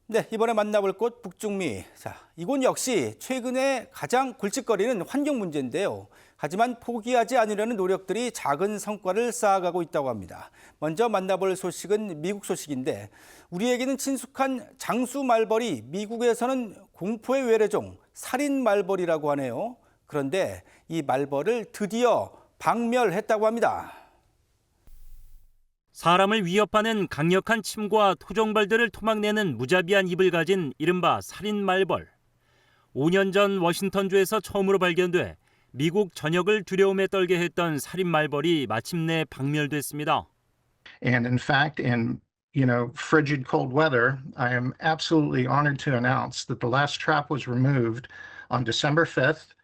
네, 이번에 만나볼 곳 북중미. 자, 이곳 역시 최근에 가장 굵직거리는 환경 문제인데요. 하지만 포기하지 않으려는 노력들이 작은 성과를 쌓아가고 있다고 합니다. 먼저 만나볼 소식은 미국 소식인데 우리에게는 친숙한 장수 말벌이 미국에서는 공포의 외래종 살인 말벌이라고 하네요. 그런데 이 말벌을 드디어 박멸했다고 합니다. 사람을 위협하는 강력한 침과 토종벌들을 토막내는 무자비한 입을 가진 이른바 살인 말벌. 5년 전 워싱턴주에서 처음으로 발견돼 미국 전역을 두려움에 떨게 했던 살인 말벌이 마침내 박멸됐습니다. And in fact, in frigid cold weather, I am absolutely honored to announce that the last trap was removed on December 5th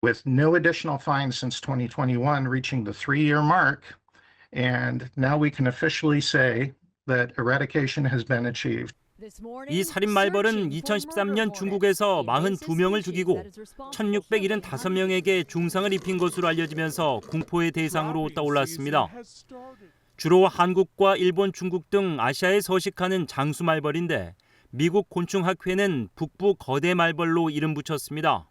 with no additional fines since 2021, reaching the 3-year mark. And now we can officially say that eradication has been achieved. 이 살인 말벌은 2013년 중국에서 42명을 죽이고 1,675명에게 중상을 입힌 것으로 알려지면서 공포의 대상으로 떠올랐습니다. 주로 한국과 일본, 중국 등 아시아에 서식하는 장수 말벌인데 미국 곤충학회는 북부 거대 말벌로 이름 붙였습니다.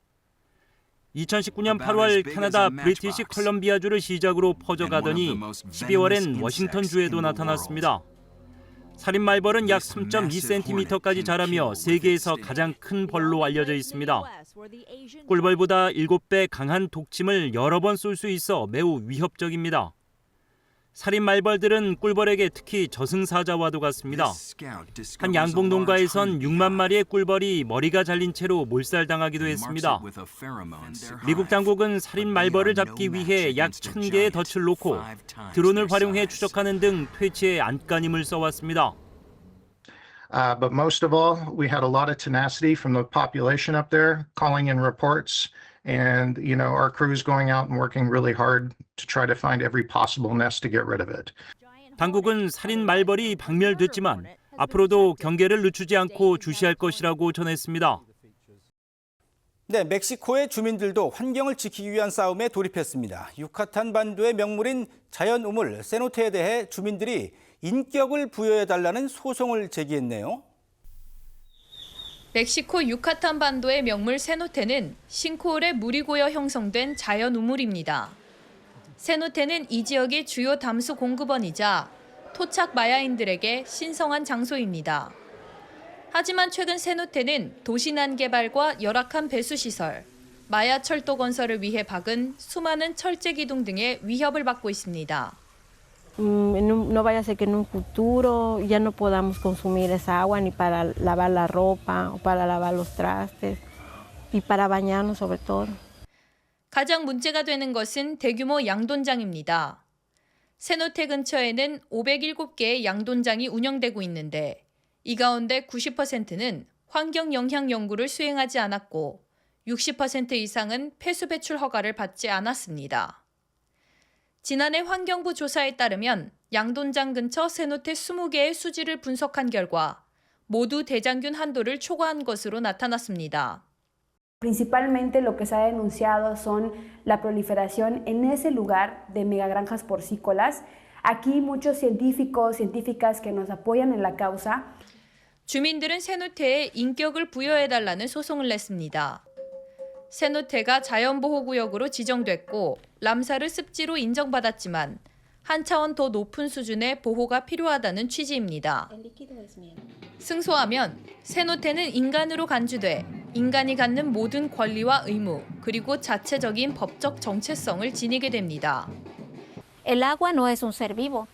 2019년 8월 캐나다 브리티시 컬럼비아주를 시작으로 퍼져가더니 12월엔 워싱턴주에도 나타났습니다. 살인 말벌은 약 3.2cm까지 자라며 세계에서 가장 큰 벌로 알려져 있습니다. 꿀벌보다 7배 강한 독침을 여러 번 쏠 수 있어 매우 위협적입니다. 살인 말벌들은 꿀벌에게 특히 저승사자와도 같습니다. 한 양봉 농가에선 6만 마리의 꿀벌이 머리가 잘린 채로 몰살당하기도 했습니다. 미국 당국은 살인 말벌을 잡기 위해 약 1,000개의 덫을 놓고 드론을 활용해 추적하는 등 퇴치에 안간힘을 써왔습니다. But most of all, we had a lot of tenacity from the population up there, calling in reports. And, our crews going out and working really hard to try to find every possible nest to get rid of it. 당국은 살인 말벌이 박멸됐지만 앞으로도 경계를 늦추지 않고 주시할 것이라고 전했습니다. 네, 멕시코의 주민들도 환경을 지키기 위한 싸움에 돌입했습니다. 유카탄 반도의 명물인 자연 우물 세노테에 대해 주민들이 인격을 부여해달라는 소송을 제기했네요. 멕시코 유카탄 반도의 명물 세노테는 싱크홀에 물이 고여 형성된 자연 우물입니다. 세노테는 이 지역의 주요 담수 공급원이자 토착 마야인들에게 신성한 장소입니다. 하지만 최근 세노테는 도시난 개발과 열악한 배수시설, 마야 철도 건설을 위해 박은 수많은 철제 기둥 등의 위협을 받고 있습니다. No vaya a ser que en un futuro ya no podamos consumir esa agua ni para lavar la ropa o para lavar los trastes y para bañarnos sobre todo. 가장 문제가 되는 것은 대규모 양돈장입니다. 세노테 근처에는 507개의 양돈장이 운영되고 있는데 이 가운데 90%는 환경 영향 연구를 수행하지 않았고 60% 이상은 폐수 배출 허가를 받지 않았습니다. 지난해 환경부 조사에 따르면 양돈장 근처 세노테 20개의 수지를 분석한 결과 모두 대장균 한도를 초과한 것으로 나타났습니다. Principalmente lo que se ha denunciado son la proliferación en ese lugar de megagranjas porcícolas. Aquí muchos científicos, científicas que nos apoyan en la causa. 주민들은 세노테에 인격을 부여해달라는 소송을 냈습니다. 세노테가 자연보호구역으로 지정됐고 람사르 습지로 인정받았지만 한 차원 더 높은 수준의 보호가 필요하다는 취지입니다. 승소하면 세노테는 인간으로 간주돼 인간이 갖는 모든 권리와 의무 그리고 자체적인 법적 정체성을 지니게 됩니다. El agua no es un ser vivo,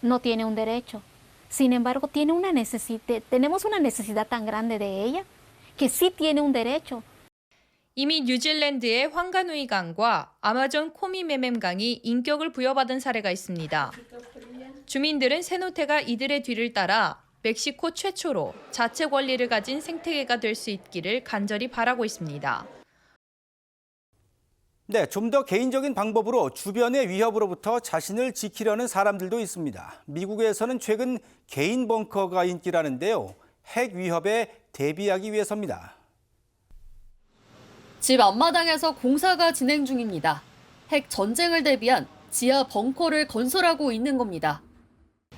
no tiene un derecho. Sin embargo, tenemos una necesidad tan grande de ella que sí tiene un derecho. 이미 뉴질랜드의 황가누이 강과 아마존 코미메멤강이 인격을 부여받은 사례가 있습니다. 주민들은 세노테가 이들의 뒤를 따라 멕시코 최초로 자체 권리를 가진 생태계가 될 수 있기를 간절히 바라고 있습니다. 네, 좀 더 개인적인 방법으로 주변의 위협으로부터 자신을 지키려는 사람들도 있습니다. 미국에서는 최근 개인 벙커가 인기라는데요. 핵 위협에 대비하기 위해서입니다. 집 앞마당에서 공사가 진행 중입니다. 핵 전쟁을 대비한 지하 벙커를 건설하고 있는 겁니다.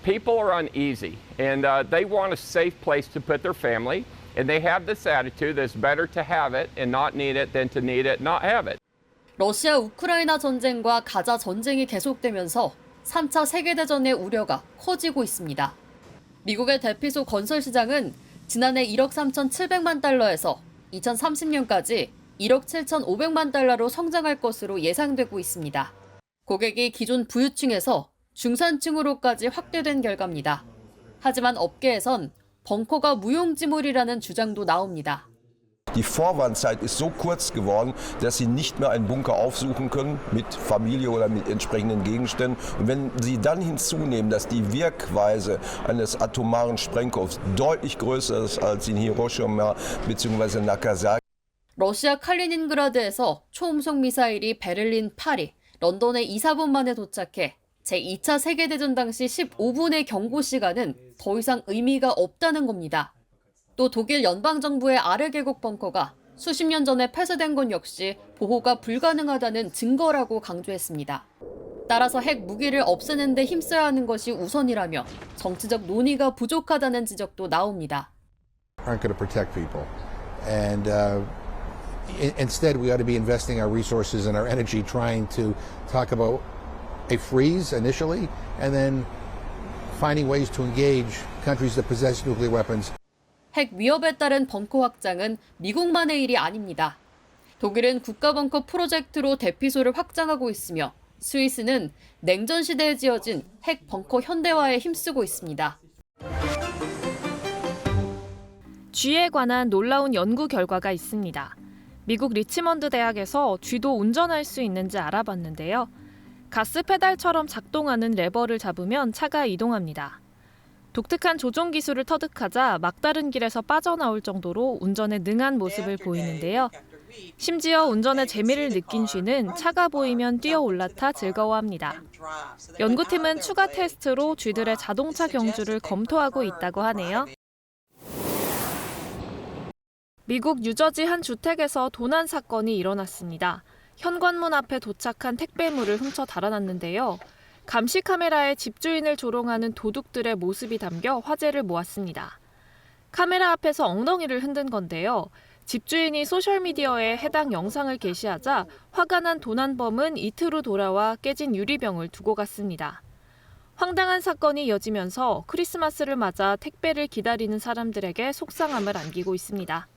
People are uneasy, and they want a safe place to put their family, and they have this attitude that it's better to have it and not need it than to need it and not have it. 러시아 우크라이나 전쟁과 가자 전쟁이 계속되면서 3차 세계대전의 우려가 커지고 있습니다. 미국의 대피소 건설 시장은 지난해 1억 3,700만 달러에서 2030년까지 1억 7,500만 달러로 성장할 것으로 예상되고 있습니다. 고객이 기존 부유층에서 중산층으로까지 확대된 결과입니다. 하지만 업계에선 벙커가 무용지물이라는 주장도 나옵니다. Die Vorwarnzeit ist so kurz geworden, dass Sie nicht mehr einen Bunker aufsuchen können mit Familie oder mit entsprechenden Gegenständen. Und wenn Sie dann hinzunehmen, dass die Wirkweise eines atomaren Sprengkopfs deutlich größer ist als in Hiroshima bzw. Nagasaki. 러시아 칼리닌그라드에서 초음속 미사일이 베를린, 파리, 런던에 2, 4분 만에 도착해 제2차 세계대전 당시 15분의 경고 시간은 더 이상 의미가 없다는 겁니다. 또 독일 연방정부의 아르 계곡 벙커가 수십 년 전에 폐쇄된 건 역시 보호가 불가능하다는 증거라고 강조했습니다. 따라서 핵 무기를 없애는 데 힘써야 하는 것이 우선이라며 정치적 논의가 부족하다는 지적도 나옵니다. Aren't going to protect people. And instead we ought to be investing our resources and our energy trying to talk about a freeze initially and then finding ways to engage countries that possess nuclear weapons. 핵 위협에 따른 벙커 확장은 미국만의 일이 아닙니다. 독일은 국가벙커 프로젝트로 대피소를 확장하고 있으며 스위스는 냉전 시대에 지어진 핵 벙커 현대화에 힘쓰고 있습니다. 쥐에 관한 놀라운 연구 결과가 있습니다. 미국 리치먼드 대학에서 쥐도 운전할 수 있는지 알아봤는데요. 가스 페달처럼 작동하는 레버를 잡으면 차가 이동합니다. 독특한 조종 기술을 터득하자 막다른 길에서 빠져나올 정도로 운전에 능한 모습을 보이는데요. 심지어 운전의 재미를 느낀 쥐는 차가 보이면 뛰어 올라타 즐거워합니다. 연구팀은 추가 테스트로 쥐들의 자동차 경주를 검토하고 있다고 하네요. 미국 뉴저지 한 주택에서 도난 사건이 일어났습니다. 현관문 앞에 도착한 택배물을 훔쳐 달아났는데요. 감시 카메라에 집주인을 조롱하는 도둑들의 모습이 담겨 화제를 모았습니다. 카메라 앞에서 엉덩이를 흔든 건데요. 집주인이 소셜미디어에 해당 영상을 게시하자 화가 난 도난범은 이틀 후 돌아와 깨진 유리병을 두고 갔습니다. 황당한 사건이 이어지면서 크리스마스를 맞아 택배를 기다리는 사람들에게 속상함을 안기고 있습니다.